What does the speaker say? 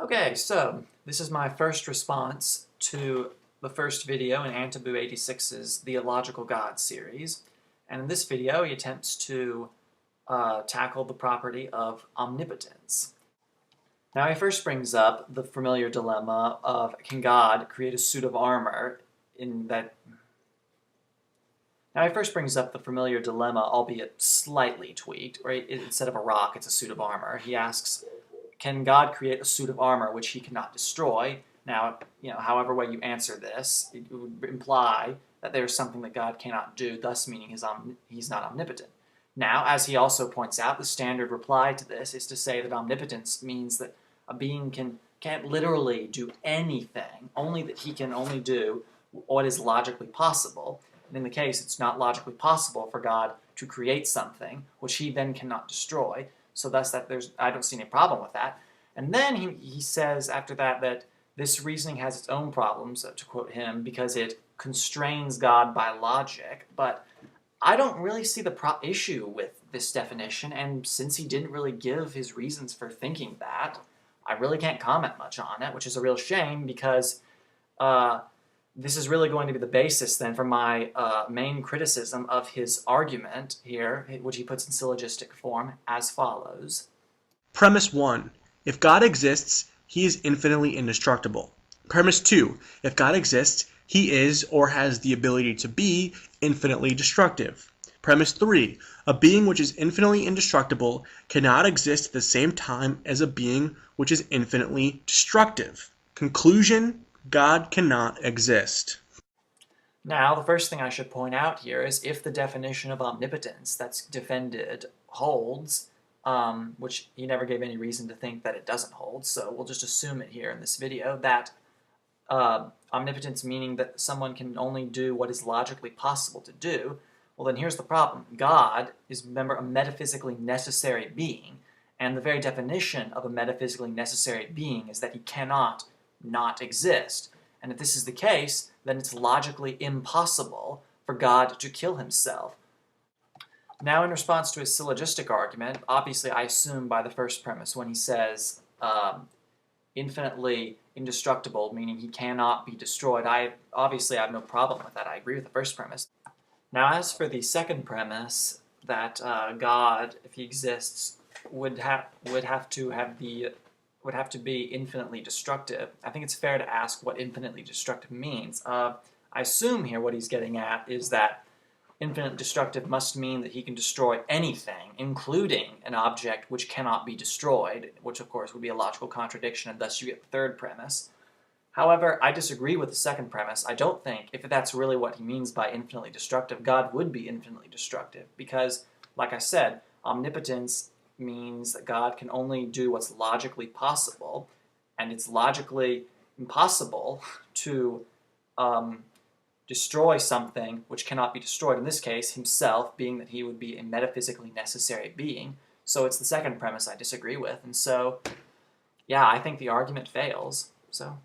Okay, so this is my first response to the first video in Antybu86's The Illogical God series. And in this video, he attempts to tackle the property of omnipotence. Now, he first brings up the familiar dilemma of, can God create a suit of armor albeit slightly tweaked, right? Instead of a rock, it's a suit of armor. He asks, can God create a suit of armor which he cannot destroy? Now, however way you answer this, it would imply that there's something that God cannot do, thus meaning he's not omnipotent. Now, as he also points out, the standard reply to this is to say that omnipotence means that a being can't literally do anything, only that he can only do what is logically possible. And in the case, it's not logically possible for God to create something which he then cannot destroy. So thus, I don't see any problem with that. And then he says after that this reasoning has its own problems, to quote him, because it constrains God by logic. But I don't really see the issue with this definition, and since he didn't really give his reasons for thinking that, I really can't comment much on it, which is a real shame because this is really going to be the basis then for my main criticism of his argument here, which he puts in syllogistic form as follows. Premise 1. If God exists, he is infinitely indestructible. Premise 2. If God exists, he is or has the ability to be infinitely destructive. Premise 3. A being which is infinitely indestructible cannot exist at the same time as a being which is infinitely destructive. Conclusion: God cannot exist. Now, the first thing I should point out here is if the definition of omnipotence that's defended holds, which he never gave any reason to think that it doesn't hold, so we'll just assume it here in this video, that omnipotence meaning that someone can only do what is logically possible to do, well then here's the problem. God is, remember, a metaphysically necessary being, and the very definition of a metaphysically necessary being is that he cannot not exist. And if this is the case, then it's logically impossible for God to kill himself. Now, in response to his syllogistic argument, obviously I assume by the first premise when he says infinitely indestructible, meaning he cannot be destroyed, I have no problem with that. I agree with the first premise. Now, as for the second premise, that God, if he exists, would have to be infinitely destructive, I think it's fair to ask what infinitely destructive means. I assume here what he's getting at is that infinite destructive must mean that he can destroy anything, including an object which cannot be destroyed, which of course would be a logical contradiction, and thus you get the third premise. However, I disagree with the second premise. I don't think, if that's really what he means by infinitely destructive, God would be infinitely destructive, because, like I said, omnipotence means that God can only do what's logically possible, and it's logically impossible to destroy something which cannot be destroyed, in this case, himself, being that he would be a metaphysically necessary being. So it's the second premise I disagree with, and so, yeah, I think the argument fails, so...